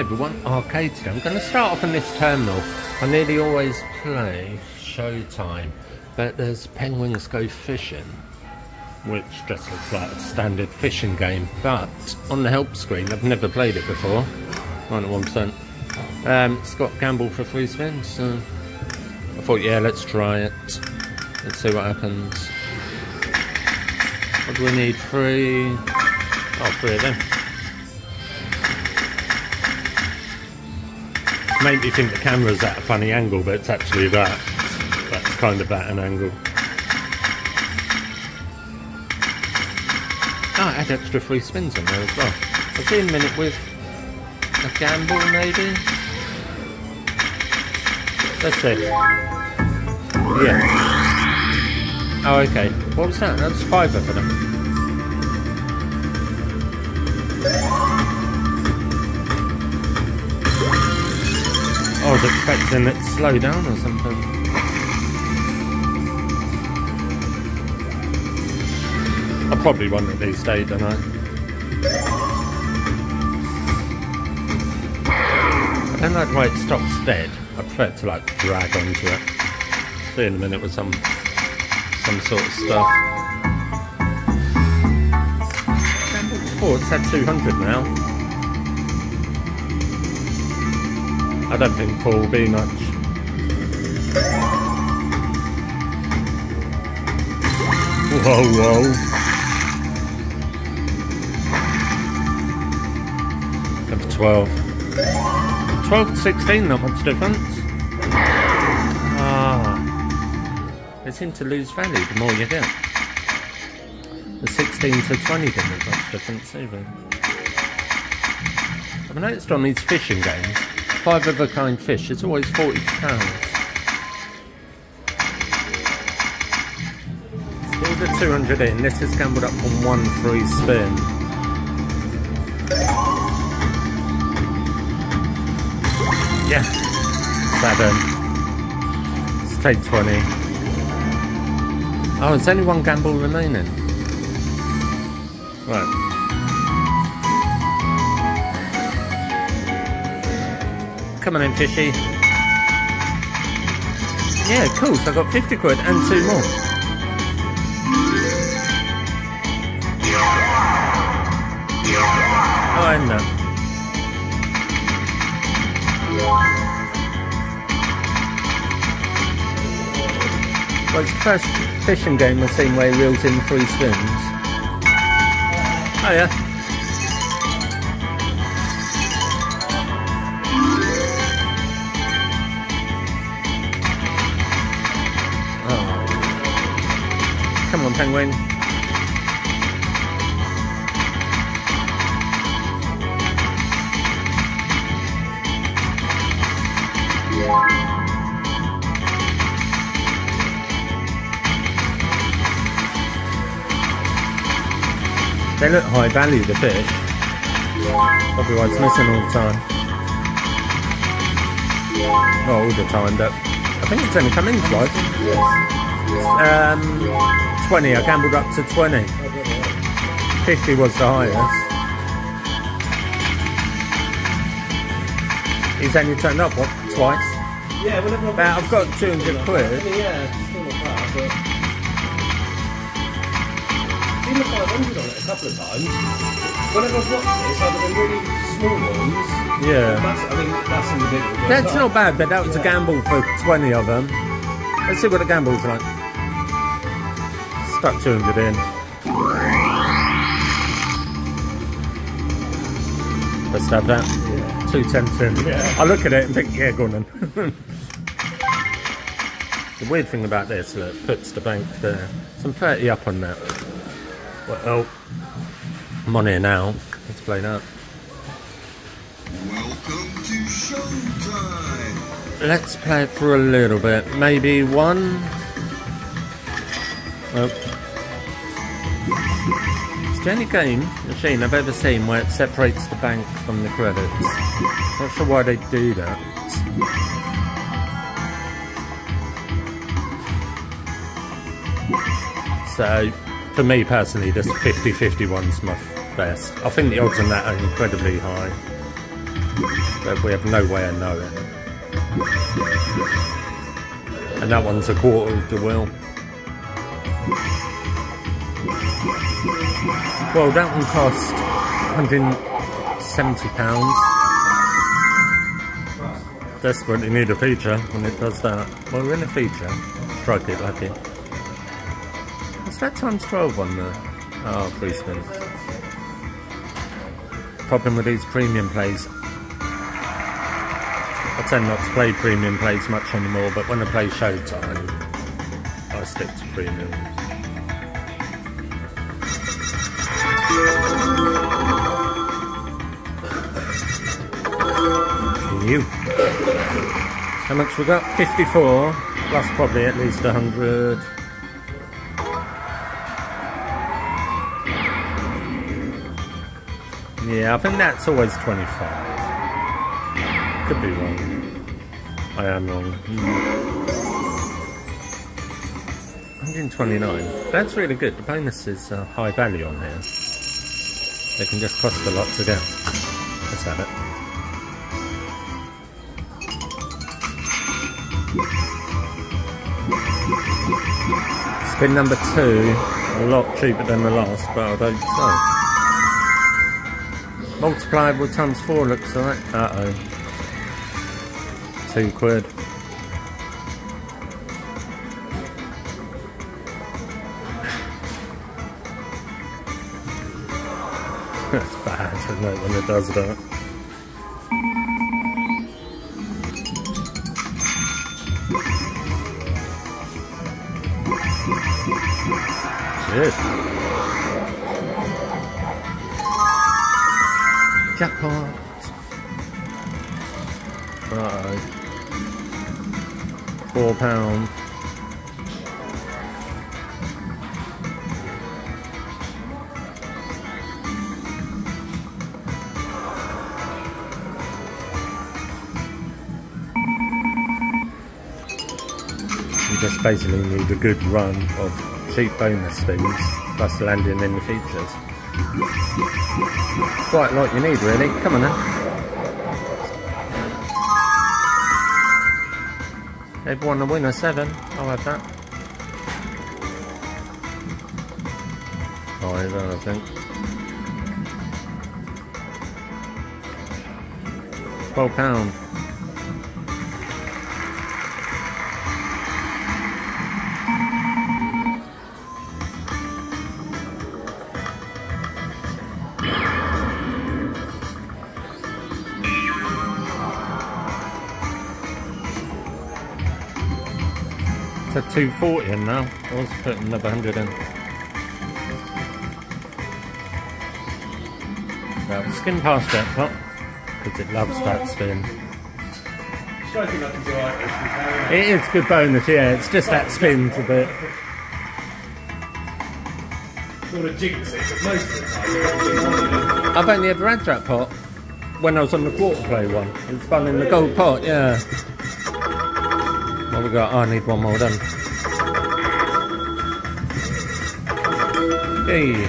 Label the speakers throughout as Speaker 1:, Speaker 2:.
Speaker 1: Hey everyone, arcade today. I'm going to start off on this terminal. I nearly always play Showtime, but there's Penguins Go Fishin, which just looks like a standard fishing game, but on the help screen, I've never played it before, 91%. It's got gamble for 3 spins, so I thought, yeah, let's try it. Let's see what happens. What do we need? 3? Oh, 3 of them. Make me think the camera's at a funny angle, but it's actually that. That's kind of at an angle. Oh, I had extra 3 spins on there as well. I'll see in a minute with a gamble, maybe. Let's see. Yeah. Oh, okay. What was that? That was 5 for them. I was expecting it to slow down or something. I probably won't at least 8, don't I? I don't like the way it stops dead. I prefer it to like drag onto it. See in a minute with some sort of stuff. Oh, it's at 200 now. I don't think 4 will be much. Whoa, whoa. Go for 12. 12 to 16, not much difference. Ah. They seem to lose value the more you get. The 16 to 20 didn't make much difference either. I've noticed on these fishing games, 5 of a kind fish, it's always £40. Still the 200 in, this is gambled up on 1 free spin. Yeah, 7. Let's take 20. Oh, there's only 1 gamble remaining. Right. Come on in, fishy. Yeah, cool, so I got 50 quid and 2 more. Oh, I know. Well, it's the first fishing game I've seen where he reels in 3 spins. Oh yeah. Come on, penguin. They look high value, the fish. Probably why it's missing all the time. Not all the time, but I think it's only come in twice. 20, I gambled up to 20. 50 was the highest. He's only turned up, what, twice?
Speaker 2: Yeah, whenever
Speaker 1: I've got 200 quid.
Speaker 2: Yeah, still not bad, but... I've seen the 500 on it a couple of times. Whenever I've watched it, it's either been really small ones.
Speaker 1: Yeah.
Speaker 2: I mean, that's in the middle.
Speaker 1: That's not bad, but that was a gamble for 20 of them. Let's see what the gamble's like. Stuck 200 in. Let's have that. Yeah. 210. Yeah. I look at it and think, yeah, go on then. The weird thing about this, look, puts the bank there. Some 30 up on that. Well, I'm on here now. Let's play that.
Speaker 3: Welcome to Showtime.
Speaker 1: Let's play it for a little bit. Maybe 1. Oh. It's the only game machine I've ever seen where it separates the bank from the credits. Not sure why they do that. So, for me personally, this 50-50 one's my best. I think the odds on that are incredibly high. but we have no way of knowing. And that one's a quarter of the wheel. Well, that one cost £170. Desperately need a feature when it does that. Well, we're in a feature. Strike it lucky. What's that times 12 on there? Oh, free spins. Problem with these premium plays. I tend not to play premium plays much anymore, but when I play Showtime, I stick to premium. You. How much we got? 54, plus probably at least 100. Yeah, I think that's always 25. Could be wrong. I am wrong. 129. That's really good. The bonus is high value on here. They can just cost a lot to get. Let's have it. Spin number 2, a lot cheaper than the last, but I don't so. Multipliable times 4 looks like. Uh-oh. £2. That's bad, isn't it, when it does that? Cheers. Jackpot. Uh-oh. £4. You just basically need a good run of cheap bonus spins plus landing in the features. Quite a lot you need really. Come on then. Everyone a winner 7. I'll have that. 5 I think. £12. It's at 240 in now. I was putting another 100 in. Well, skim past jackpot because it loves that spin. It is good bonus, yeah. It's just that spin's a bit.
Speaker 2: Sort of jinx it, but most of the time.
Speaker 1: I've only ever had jackpot when I was on the quarter play one. It's fun in the gold pot, yeah. What we got? Oh, I need one more done. Hey.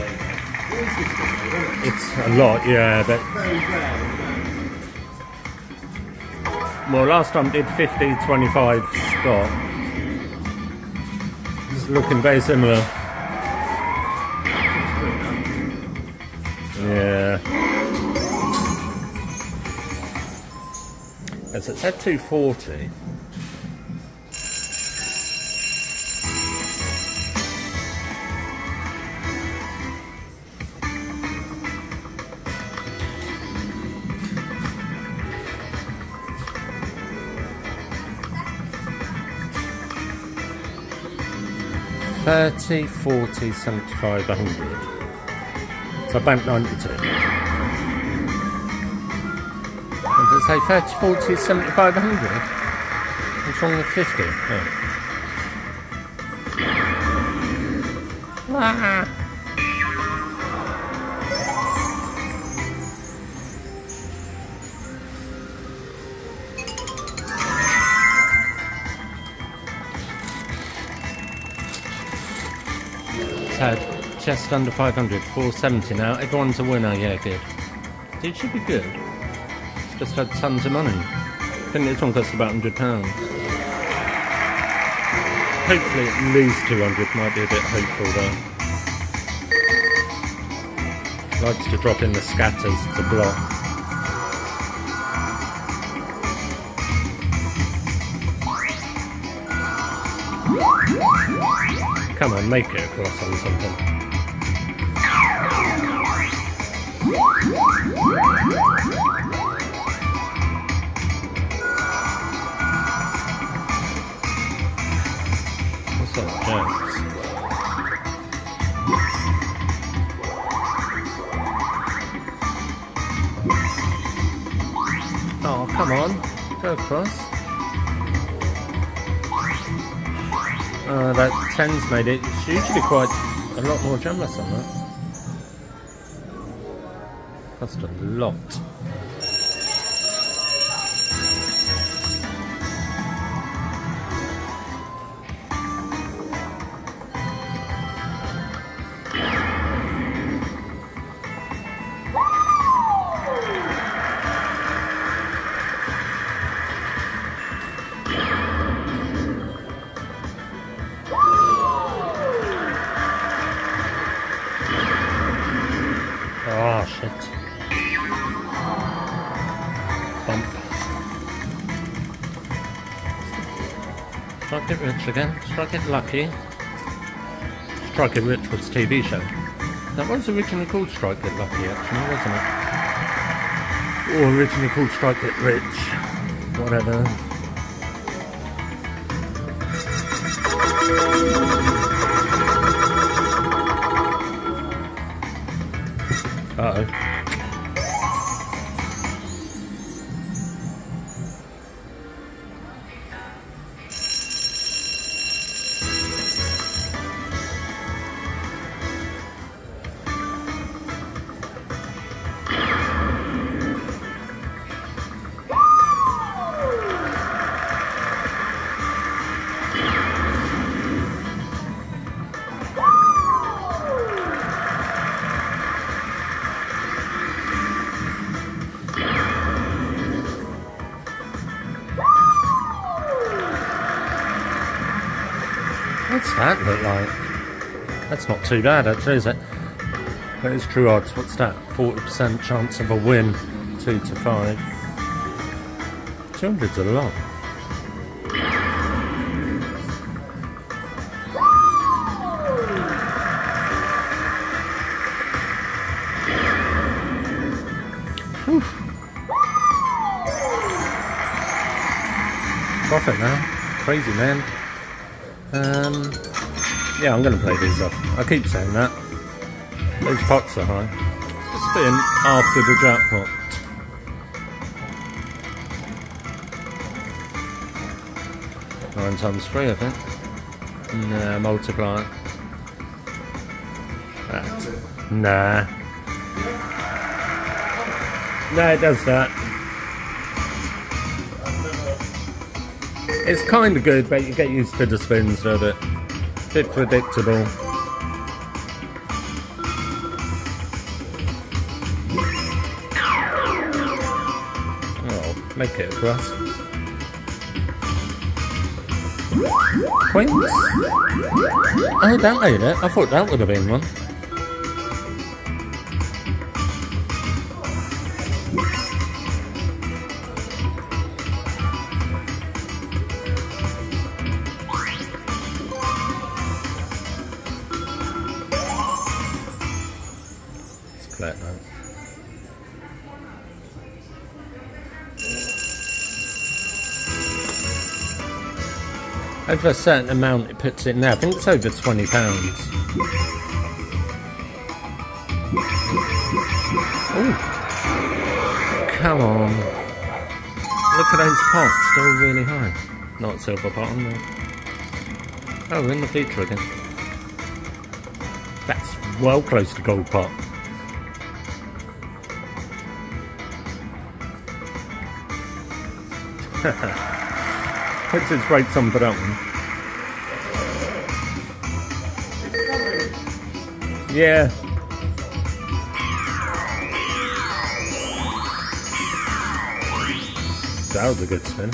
Speaker 1: It's a lot, yeah, but... Well, last time did 50, 25 stop. It's looking very similar. Yeah. As it said 240. $30, $40, $75, $100. So I banked 92. What did it say? $30, $40, $75, $100? What's wrong with 50? Oh. Ah. Had just under 500, 470 now. Everyone's a winner, yeah, good. It should be good. Just had tons of money. I think this one cost about £100. Hopefully at least 200, might be a bit hopeful though. Likes to drop in the scatters to block. Come on, make it across on something. What's that, jacks? Oh, come on, go across. That 10's made it. It's usually quite a lot more generous on that. Cost a lot. Oh shit. Bump. Strike It Rich again. Strike It Lucky. Strike It Rich was a TV show. That was originally called Strike It Lucky actually, wasn't it? Or originally called Strike It Rich. Whatever. Uh-oh. What's that look like? That's not too bad actually, is it? That is true odds. What's that? 40% chance of a win. 2 to 5. 200's a lot. Whew. Profit now. Crazy man. Yeah, I'm going to play these off. I keep saying that. Those pots are high. Just spin after the jackpot. Nine times 3, I think. Nah, multiplier. Nah. No, it does that. It's kind of good, but you get used to the spins, don't it? Bit predictable. Oh, make it across. Queens? Oh, that made it. I thought that would have been one. Flat now. Over a certain amount it puts it now. I think it's over £20. Oh, come on. Look at those pots, still really high. Not silver pot on there. Oh, we're in the future again. That's well close to gold pot. Puts its brakes on for that one. Yeah. That was a good spin.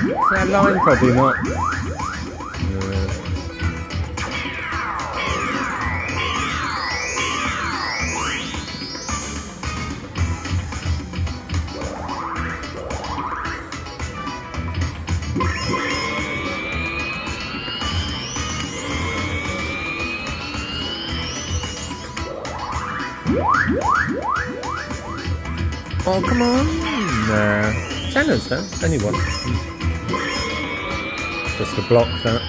Speaker 1: Is that line? Probably not. Oh, come on! Tenors then, anyone. Just to block that.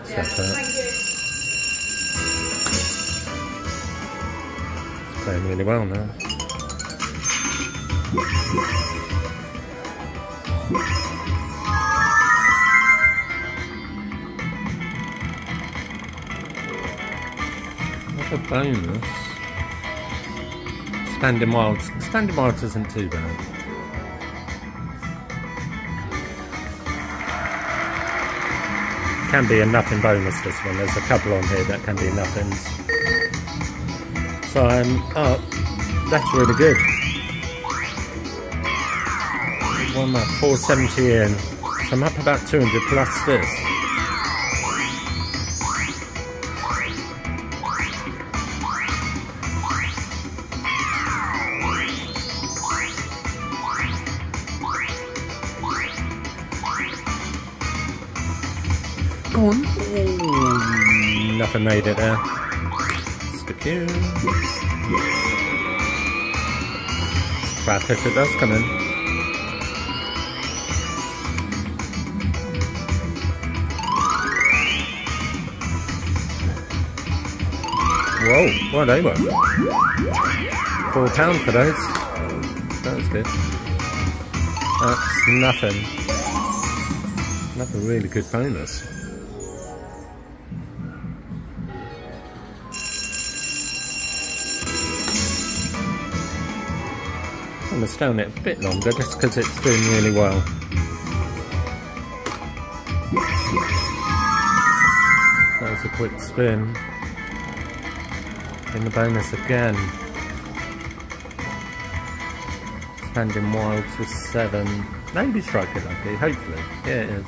Speaker 1: Stop that. It's playing really well now. A bonus. Expanding Wilds. Expanding Wilds isn't too bad. Can be a nothing bonus this one. There's a couple on here that can be nothings. So I'm up. That's really good. One up, 470 in. So I'm up about 200 plus this. Go on. Ooh, nothing made it there. Stick in. Crap if it does come in. Whoa, well they were. £4 for those. That was good. That's nothing. Another really good bonus. I'm going to stay on it a bit longer just because it's doing really well. That was a quick spin. In the bonus again. Expanding Wilds with 7. Maybe strike it lucky, hopefully. Yeah, it is.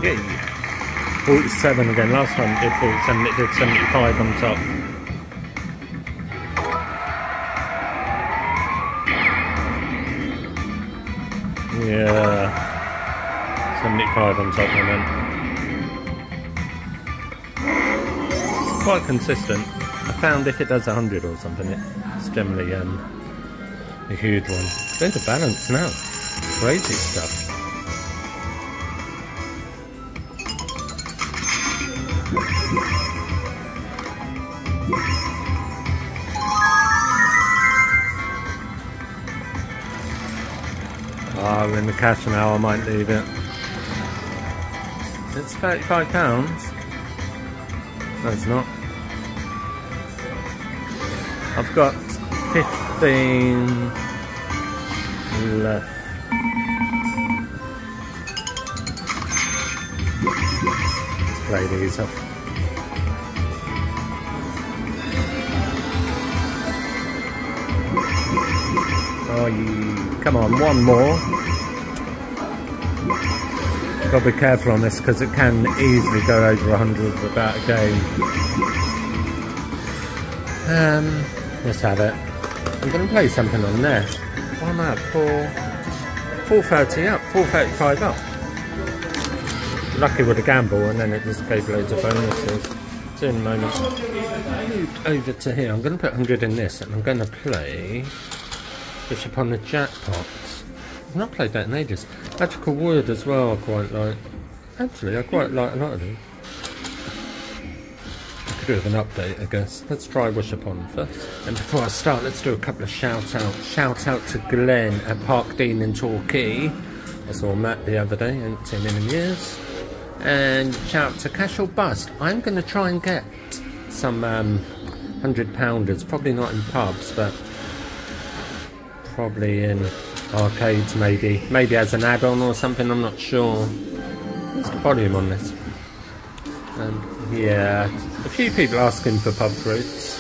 Speaker 1: Yay! 47 again. Last time it did 47, it did 75 on top. Yeah, 75 on top, I meant. Quite consistent. I found if it does 100 or something, it's generally a huge one. Going to balance now. Crazy stuff. Ah, we're in the cash now, I might leave it. It's £35. No, it's not. I've got 15 left. Let's play these off. Oh, come on, one more. Got to be careful on this because it can easily go over 100 without a game. Let's have it. I'm going to play something on there. What am I at? 430 up, 435 up. Lucky with a gamble, and then it just gave loads of bonuses. So in a moment, I moved over to here. I'm going to put 100 in this, and I'm going to play Bishop on the jackpot. I've not played that in ages. Magical Wood as well, I quite like. Actually, I quite like a lot of them. could do with an update, I guess. Let's try Wish Upon first. And before I start, let's do a couple of shout-outs. Shout-out to Glenn at Park Dean in Torquay. I saw Matt the other day, hadn't seen him in years. And shout-out to Cash or Bust. I'm going to try and get some 100-pounders. Probably not in pubs, but probably in arcades, maybe. Maybe as an add-on or something, I'm not sure. What's the volume on this? Yeah, a few people asking for pub fruits.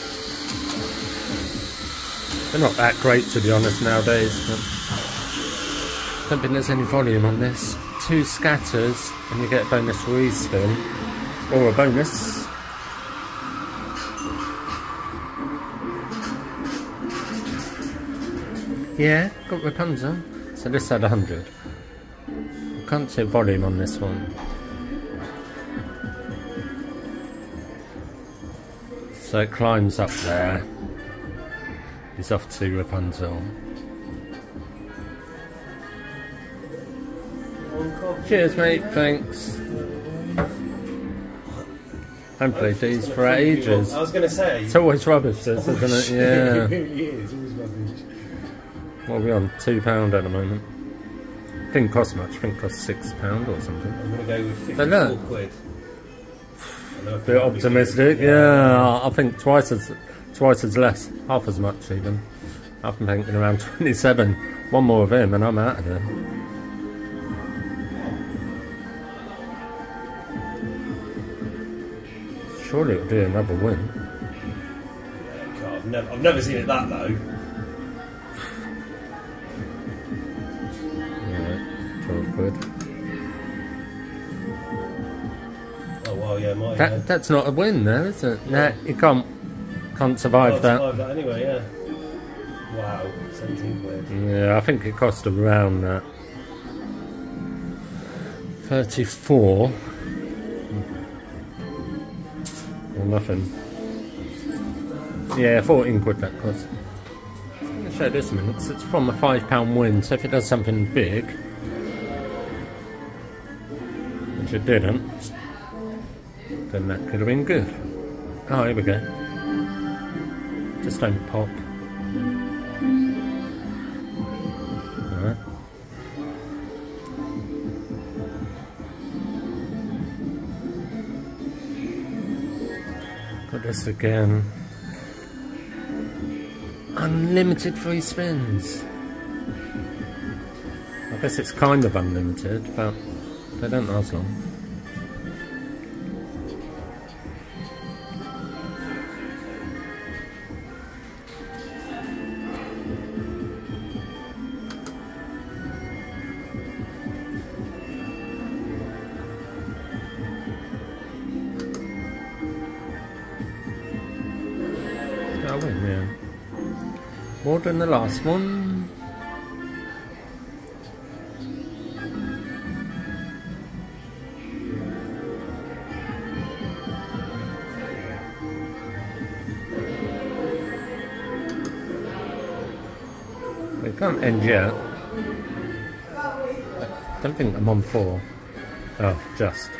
Speaker 1: They're not that great, to be honest, nowadays. But I don't think there's any volume on this. 2 scatters and you get a bonus respin. Or a bonus. Yeah, got Rapunzel. So this had 100. I can't see volume on this one. So it climbs up there. He's off to Rapunzel. Cheers, mate. Thanks. I haven't played these for ages.
Speaker 2: I was going to say.
Speaker 1: It's always rubbish, this, isn't it? Yeah.
Speaker 2: It really is. Always rubbish.
Speaker 1: What are we on? £2 at the moment. Didn't cost much. I think it cost £6 or something.
Speaker 2: I'm going to go with 54 quid.
Speaker 1: A bit optimistic, yeah. I think twice as less, half as much even. I've been thinking around 27. One more of him and I'm out of there. Surely it'll be another win.
Speaker 2: Yeah, God, I've never seen it that low.
Speaker 1: Alright, 12 quid.
Speaker 2: Oh yeah,
Speaker 1: that's not a win there, is it? Nah, you can't survive that.
Speaker 2: Survive that anyway, yeah. Wow, 17 quid.
Speaker 1: Yeah, I think it cost around that. 34. Or nothing. Yeah, 14 quid that cost. I'm going to show this a minute. It's from a £5 win, so if it does something big, which it didn't, then that could have been good. Oh, here we go. Just don't pop. Alright. Got this again. Unlimited free spins. I guess it's kind of unlimited, but they don't last long. Yeah. More than the last one. We can't end yet. I don't think I'm on 4. Oh, just.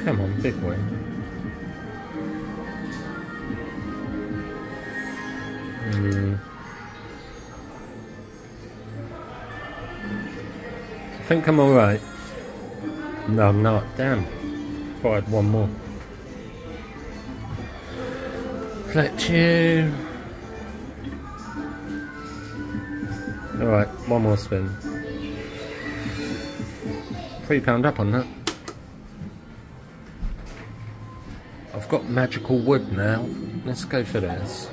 Speaker 1: Come on, big win. I think I'm alright. No, I'm not. Damn. Thought I had one more. Let you. Alright, one more spin. £3 up on that. I've got magical wood now. Let's go for this.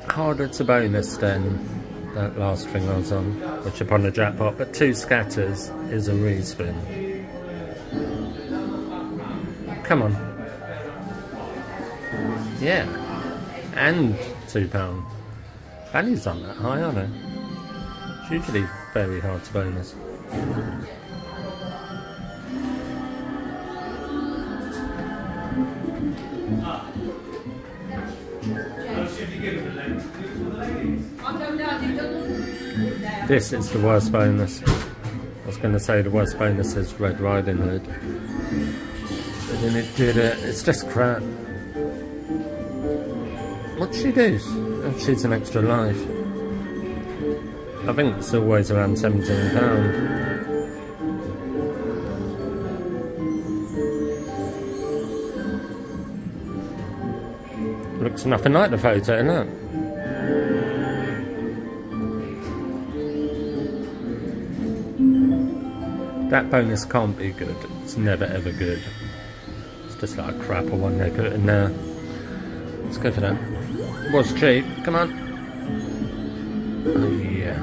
Speaker 1: Harder to bonus than that last thing I was on, which upon a jackpot, but 2 scatters is a respin. Come on. Yeah. And £2. Values aren't that high, are they? It's usually very hard to bonus. This is the worst bonus. I was going to say the worst bonus is Red Riding Hood. But then it did it. It's just crap. What'd she do? Oh, she's an extra life. I think it's always around £17. Looks nothing like the photo, look. That bonus can't be good. It's never ever good. It's just like a crapper one they put in there. Let's go for that. Was cheap. Come on. Oh yeah.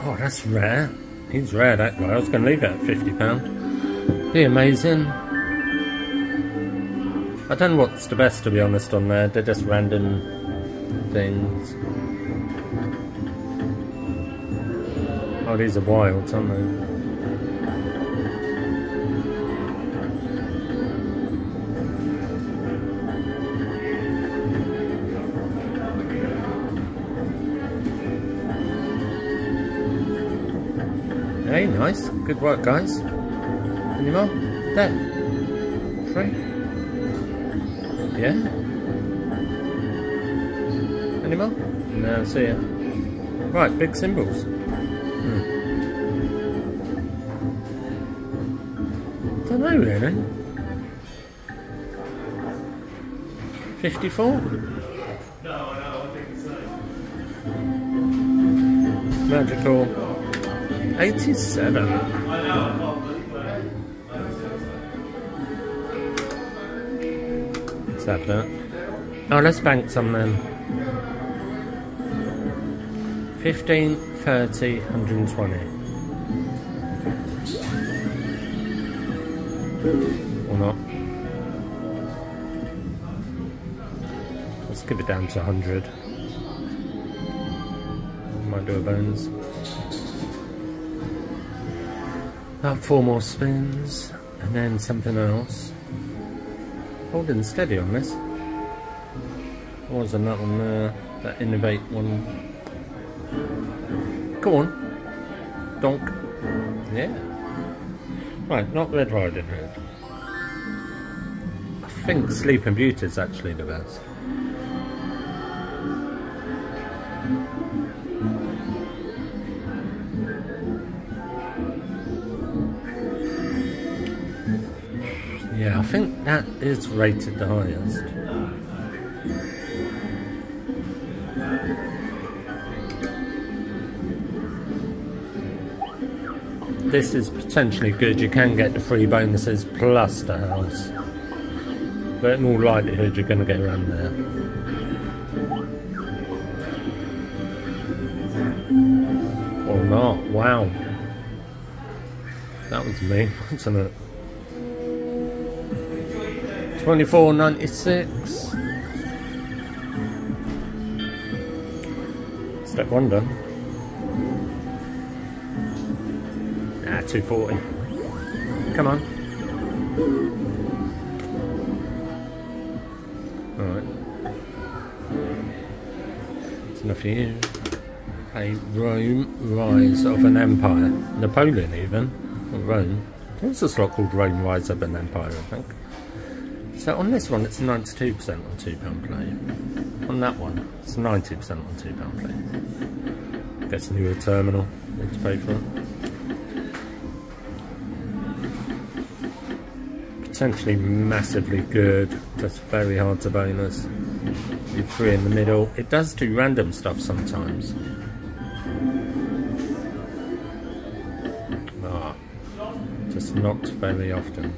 Speaker 1: Oh, that's rare. He's rare, that guy. I was going to leave it at £50. Be amazing. I don't know what's the best, to be honest, on there. They're just random things. Oh, these are wild, aren't they? Hey, nice. Good work, guys. Any more? There. 3. Yeah? Any more? No, see ya. Right, big symbols. Don't know really. 54? No, I think so. Magical. 87. Let's have that. Oh, let's bank some then. 15, 30, 120. Or not. Let's give it down to 100. Might do a bonus. About 4 more spins, and then something else. Holding steady on this. Wasn't that one there? That Innov8 one. Go on. Donk. Yeah. Right, not Red Riding Hood. I think Sleeping Beauty is actually the best. Yeah, I think that is rated the highest. This is potentially good. You can get the free bonuses plus the house. But in all likelihood you're going to get around there. Or not. Wow. That was me, wasn't it? 24.96. Step 1 done. Ah, 240. Come on. Alright. It's enough for you. A Rome Rise of an Empire. Napoleon even. Or Rome. There's a slot called Rome Rise of an Empire, I think. So on this one it's 92% on £2 play. On that one it's 90% on £2 play. Gets a newer terminal, need to pay for it. Potentially massively good, just very hard to bonus. Do 3 in the middle. It does do random stuff sometimes. Just not very often.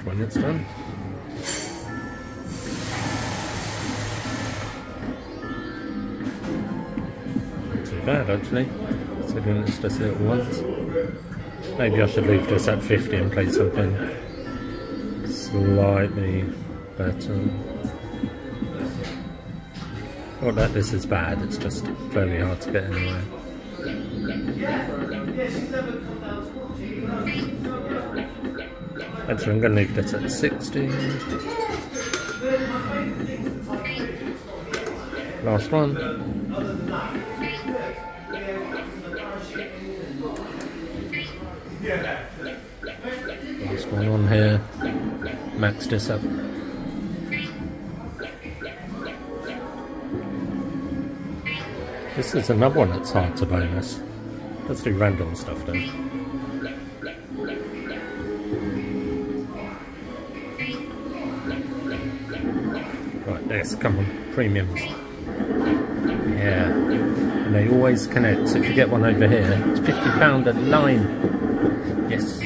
Speaker 1: When it's done. Not too bad actually, considering it's just it once. Maybe I should leave this at 50 and play something slightly better. Not that this is bad, it's just very hard to get anywhere. Actually, I'm going to leave this at 60. Last one. Last one on here. Max this up. This is another one that's hard to bonus. Let's do random stuff then. Right, this, come on, premiums. Yeah, and they always connect, so if you get one over here, it's £50 a line. Yes.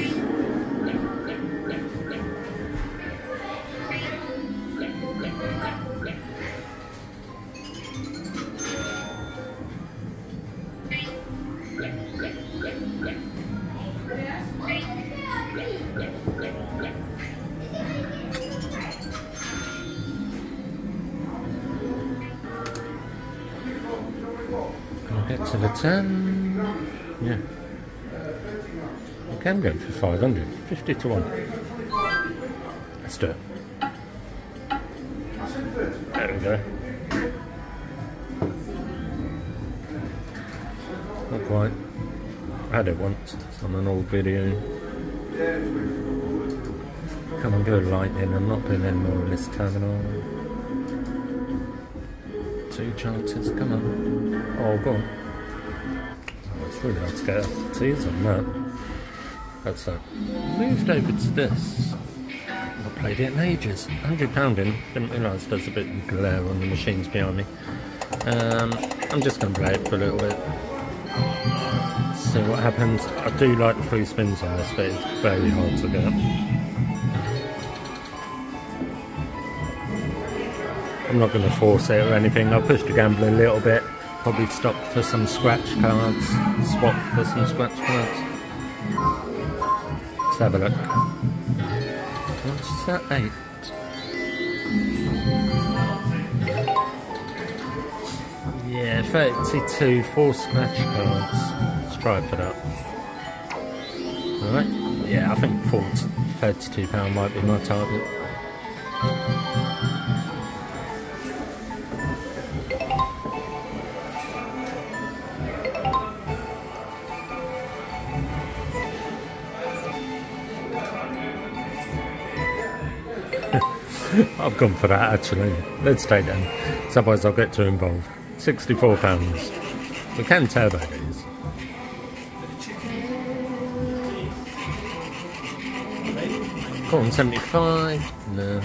Speaker 1: Get to the 10. Yeah. You can go for 500. 50 to 1. Let's do it. There we go. Not quite. I had it once. It's on an old video. Come on, go lightning. I'm not doing any more of this terminal. 2 chances, come on. Oh, go on. Oh, it's really hard to get T's on that. That's that. Moved over to this. I've not played it in ages. £100 in. Didn't realise there's a bit of glare on the machines behind me. I'm just going to play it for a little bit. See what happens. I do like the free spins on this, but it's very hard to get. I'm not going to force it or anything. I'll push the gambler a little bit. Probably stop for some scratch cards. Swap for some scratch cards. Let's have a look. What's that? 8. Yeah, 32. 4 scratch cards. Let's try for that. Alright. Yeah, I think £32 might be my target. I've gone for that actually. Let's stay down. Otherwise I'll get too involved. £64. We can turbo these. Corn 75. No.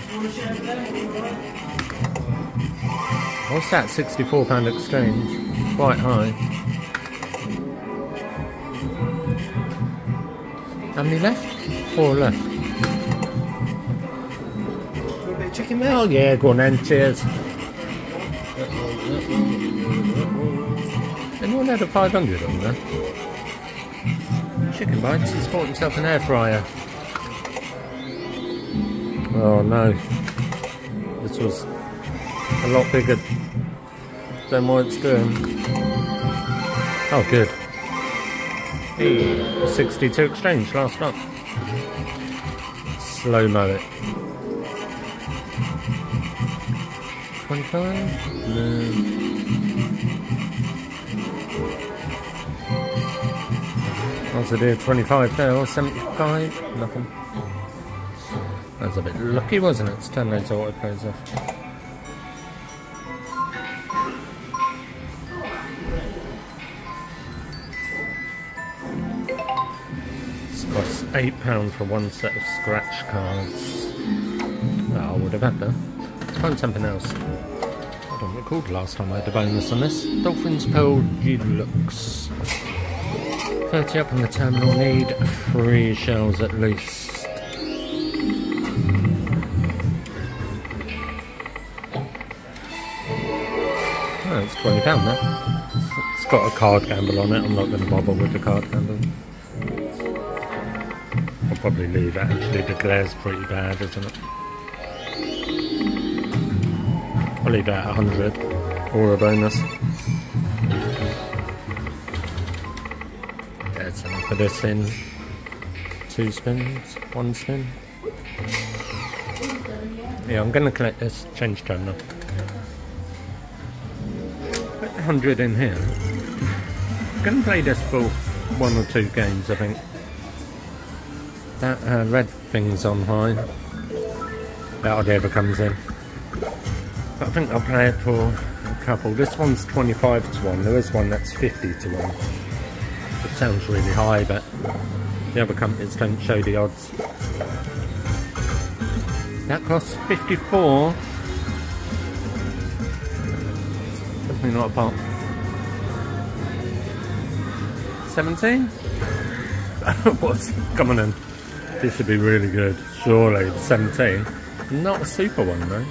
Speaker 1: What's that? £64 exchange. Quite high. How many left? 4 left. Chicken meal? Yeah, go on then, cheers. Anyone had a 500 on there? Chicken bites, he's bought himself an air fryer. Oh no. This was a lot bigger than what it's doing. Oh good. 62 exchange last night. Slow-mo it. 25? No. What's it do? 25 there, or 75? Nothing. That was a bit lucky, wasn't it? Let's turn those auto plays off. It's cost £8 for 1 set of scratch cards. Oh, I would have had that. Let's find something else. I don't recall the last time I had a bonus on this. Dolphin's Pearl Deluxe. 30 up in the terminal, need 3 shells at least. Oh, it's £20 there. It's got a card gamble on it. I'm not going to bother with the card gamble. I'll probably leave it actually. The glare's pretty bad, isn't it? I'll leave that at 100 or a bonus. There's enough for this in 2 spins, 1 spin. Yeah, I'm going to collect this change terminal. Put 100 in here. I'm going to play this for 1 or 2 games, I think. That red thing's on high. That odd ever comes in. But I think I'll play it for a couple. This one's 25 to 1. There is one that's 50 to 1. It sounds really high, but the other companies don't show the odds. That costs 54. Definitely not a pot. 17? What's coming in? This should be really good. Surely, 17. Not a super one though.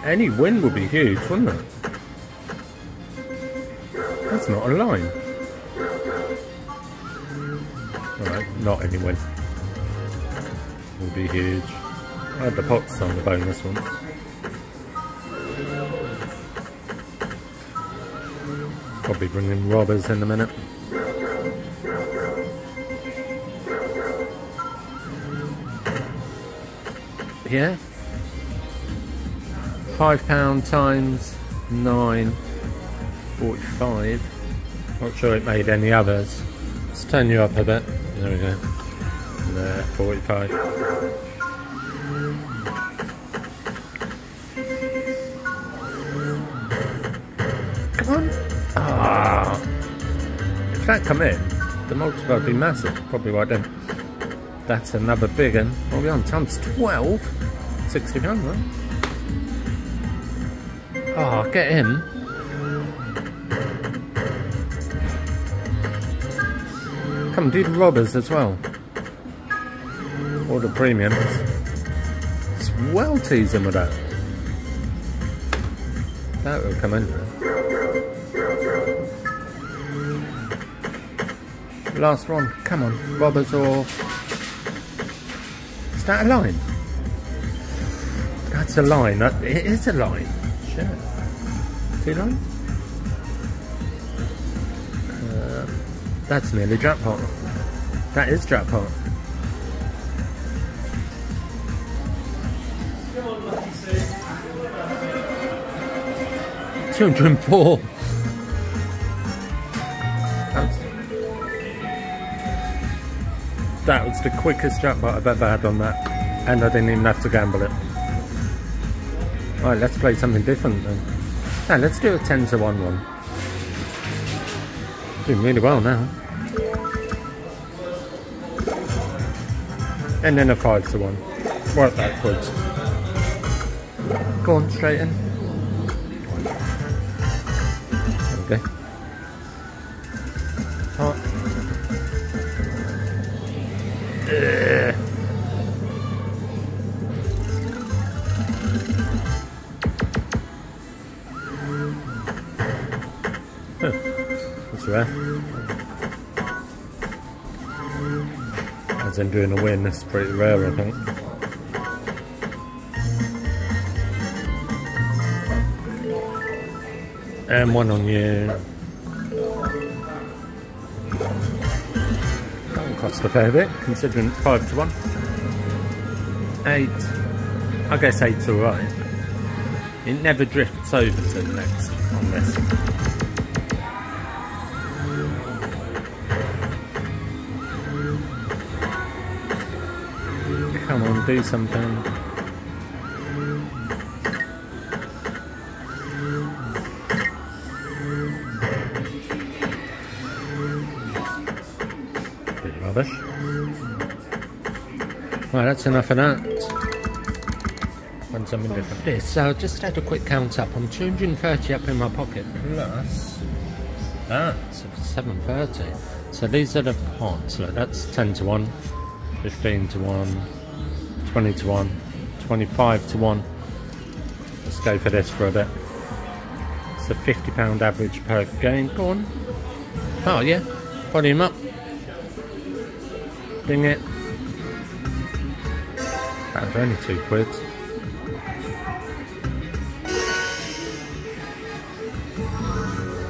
Speaker 1: Any win would be huge, wouldn't it? That's not a line. Alright, not any win. Would be huge. I had the pots on the bonus one. Probably bringing robbers in a minute. Yeah. £5 times 9, 45. Not sure it made any others. Let's turn you up a bit. There we go. There, 45. Come on. Ah. If that come in, the multiplier would be massive. Probably why it didn't. That's another big one. What are we on? Times 12? £60, right? Oh, get in. Come do the robbers as well. Or the premiums. It's well teasing with that. That will come in. Last one. Come on. Robbers or... Is that a line? That's a line. It is a line. Shit. 2 lines? That's nearly jackpot. That is jackpot. $204. That was the quickest jackpot I've ever had on that, and I didn't even have to gamble it. Right, let's play something different then. Now, let's do a 10 to 1 one. Doing really well now. And then a 5 to 1. Work backwards. Go on, straight in. Okay. Hot. That's rare. As in doing a win, that's pretty rare, I think. And 1 on you. That will cost a fair bit, considering it's 5 to 1. 8. I guess 8's alright. It never drifts over to the next on this. Come on, do something. Bit rubbish. Right, that's enough of that. Want something different. This, so just had a quick count up. I'm 230 up in my pocket plus that, so 730. So these are the pots. Look, that's 10 to 1, 15 to 1. 20 to 1, 25 to 1. Let's go for this for a bit. It's a £50 average per game. Go on. Oh yeah, volume up. Ding it. That was only £2.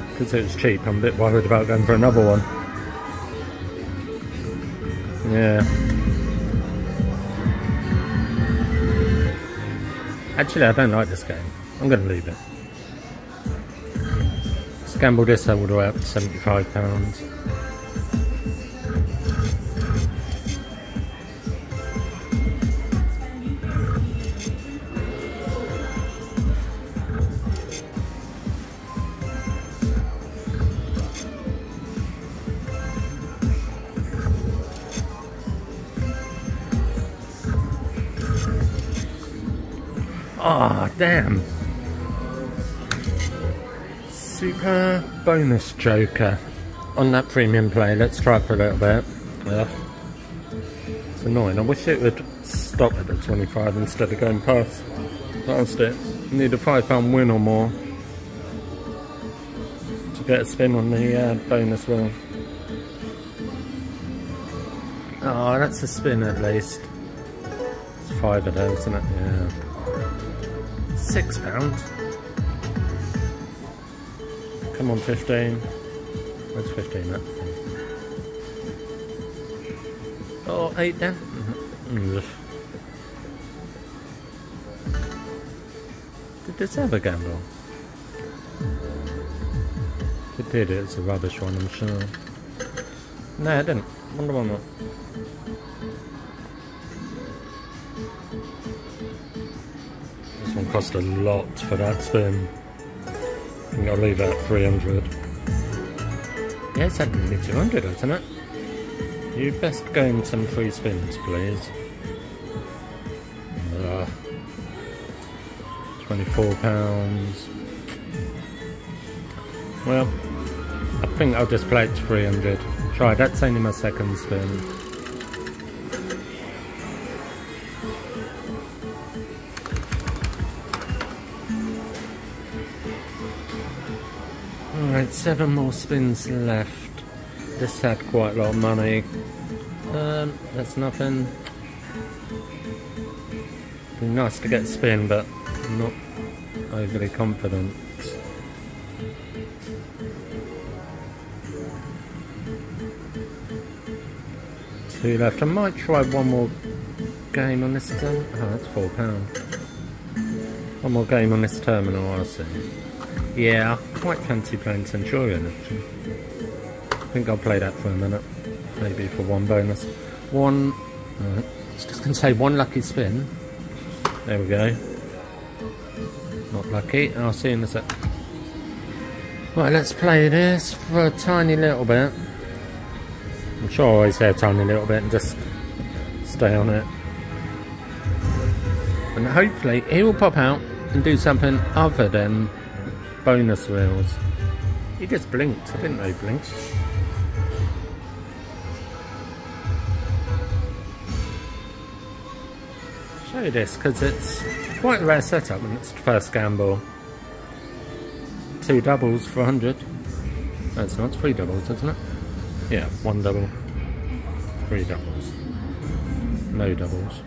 Speaker 1: Because it was cheap, I'm a bit worried about going for another one. Yeah. Actually, I don't like this game. I'm going to leave it. Let's gamble this all the way up to £75. Ah, oh, damn. Super bonus joker on that premium play. Let's try it for a little bit. Ugh. It's annoying. I wish it would stop at the 25 instead of going past it. Need a £5 win or more to get a spin on the bonus wheel. Oh, that's a spin at least. It's 5 of those, isn't it? Yeah. £6. Come on, 15. Where's 15 at? Oh, 8 then. Did this ever gamble? If it did, it's a rubbish one, I'm sure. No, it didn't. Wonder why not. This one cost a lot for that spin. I think I'll leave that at 300. Yeah, it's had nearly 200, hasn't it? You best go in some free spins, please. £24. Well, I think I'll just play it to 300. Try, that's only my second spin. Alright, 7 more spins left. This had quite a lot of money. That's nothing. Be nice to get a spin, but I'm not overly confident. Two left. I might try one more game on this terminal. Oh, that's £4. One more game on this terminal, I'll see. Yeah, I quite fancy playing Centurion actually. I think I'll play that for a minute. Maybe for one bonus. One, I was just going to say one lucky spin. There we go. Not lucky. I'll see you in a sec. Right, let's play this for a tiny little bit. I'm sure I always say a tiny little bit and just stay on it. And hopefully he will pop out and do something other than bonus wheels. He just blinked. I didn't know he blinked. Show you this because it's quite a rare setup and it's the first gamble. 2 doubles for 100. That's not 3 doubles, isn't it? Yeah, 1 double, 3 doubles, no doubles.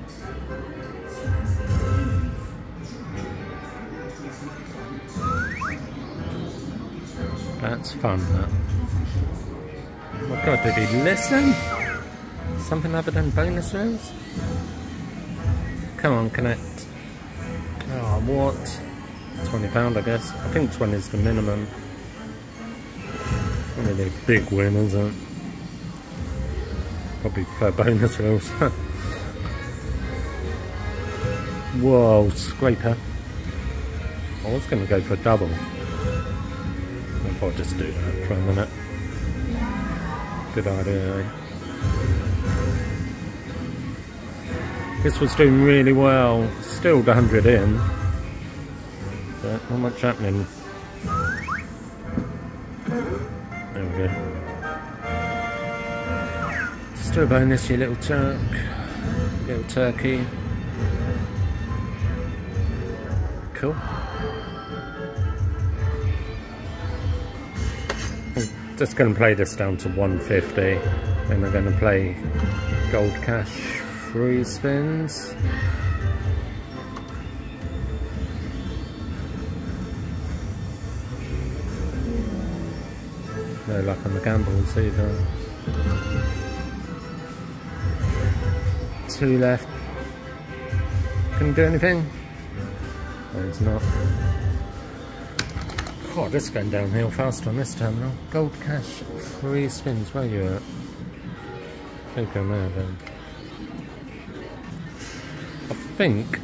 Speaker 1: That's fun, that. Oh my god, did he listen? Something other than bonus wheels? Come on, connect. Oh, what? £20, I guess. I think 20 is the minimum. Really a big win, isn't it? Probably for bonus wheels. Whoa, scraper. I was going to go for a double. I thought I'd just do that for a minute. Good idea, eh? This was doing really well. Still 100 in. But not much happening. There we go. Just do a bonus, you little Turk. Little turkey. Cool. I'm just going to play this down to 150. Then I'm going to play gold cash 3 spins. No luck on the gambles either. 2 left. Can you do anything? No, it's not. God, this is going downhill fast on this terminal. Gold cash, 3 spins. Where are you at? I think I'm there then. I think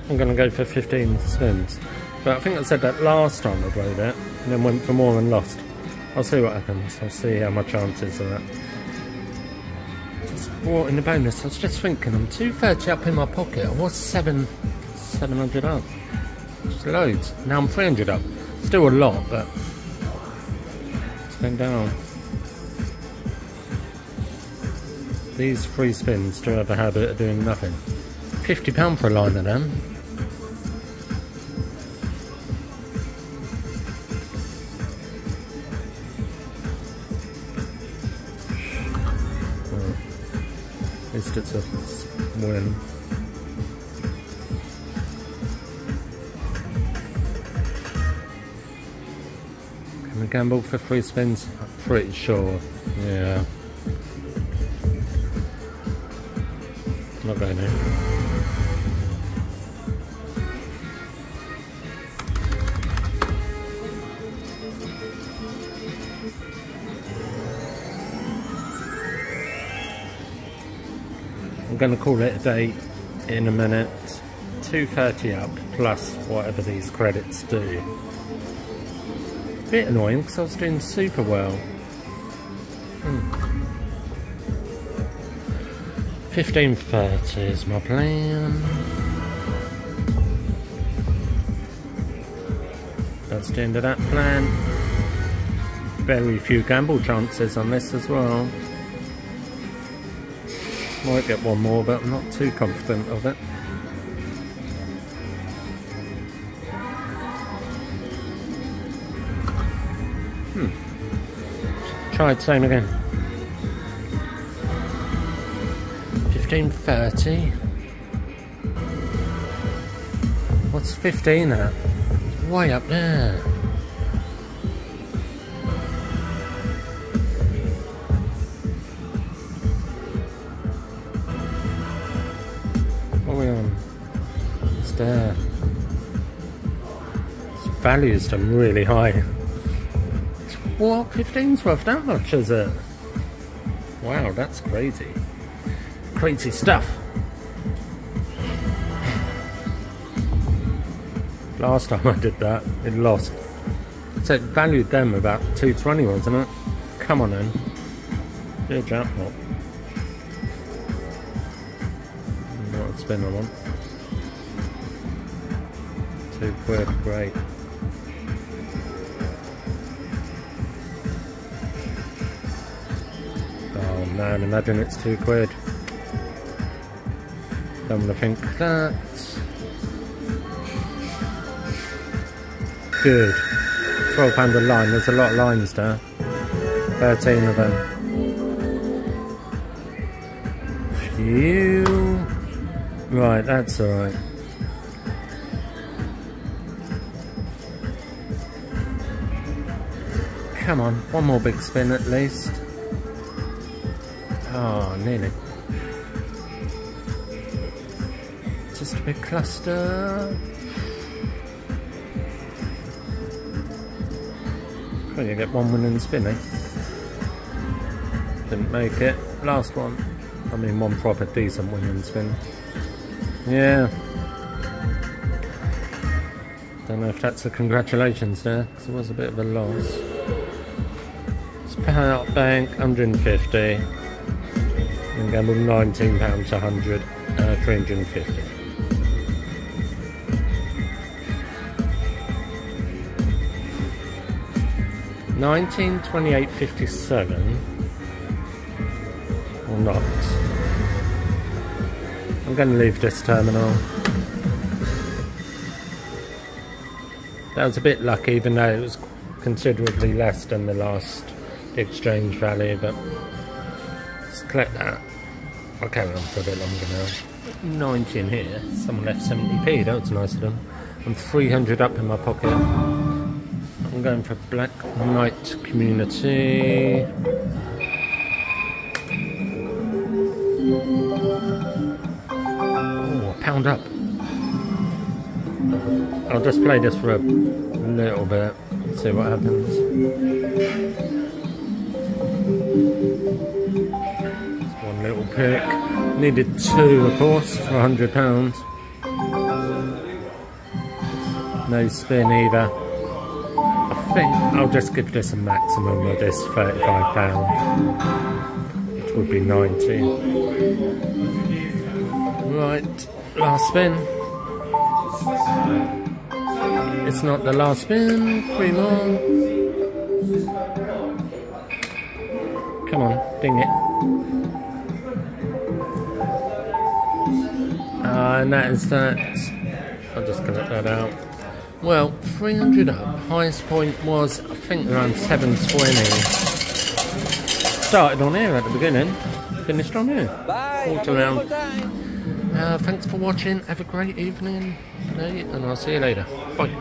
Speaker 1: I'm going to go for 15 spins. But I think I said that last time I played it, and then went for more and lost. I'll see what happens. I'll see how my chances are at. Just brought in the bonus. I was just thinking, I'm 230 up in my pocket. I was 700 up. Just loads. Now I'm 300 up. Still a lot, but it's going down. These 3 spins do have a habit of doing nothing. £50 for a line of them. At least it's a win. Can we gamble for 3 spins? I'm pretty sure. Yeah. Not going to. I'm going to call it a day in a minute. 230 up plus whatever these credits do. Bit annoying because I was doing super well. 1530 is my plan. That's the end of that plan. Very few gamble chances on this as well. Might get one more, but I'm not too confident of it. Try the same again. 1530. What's 15 at? It's way up there. What are we on? It's there. Its value's done really high. What? 15's worth that much, is it? Wow, that's crazy. Crazy stuff. Last time I did that, it lost. So it valued them about 220, wasn't it? Come on then. Do a jackpot. What a spin I want. £2, great. Oh man, imagine it's £2. Don't want to think that. Good. £12 a line, there's a lot of lines there. 13 of them. Phew. Right, that's alright. Come on, one more big spin at least. Oh, nearly. Just a big cluster. Oh, you get one winning spin, eh? Didn't make it. Last one. I mean, one proper decent winning spin. Yeah. Don't know if that's a congratulations there, because it was a bit of a loss. Let's pay out bank, 150. And gamble £19 to 100, 350. £19.28.57 or not. I'm going to leave this terminal. That was a bit lucky, even though it was considerably less than the last exchange value, but let's collect that. I'll carry on for a bit longer now. 90 in here. Someone left 70p, that was nice of them. I'm 300 up in my pocket. I'm going for Black Knight Community. £1 up. I'll just play this for a little bit, see what happens. Just one little pick. Needed 2 of course for £100. No spin either. I think I'll just give this a maximum of this £35, which would be 90. Right, last spin. It's not the last spin, 3 more. Come on, ding it. And that is that. I'll just collect that out. Well, 300 up. Highest point was, I think, around 720. Started on here at the beginning, finished on here. Walked around. Thanks for watching. Have a great evening, and I'll see you later. Bye.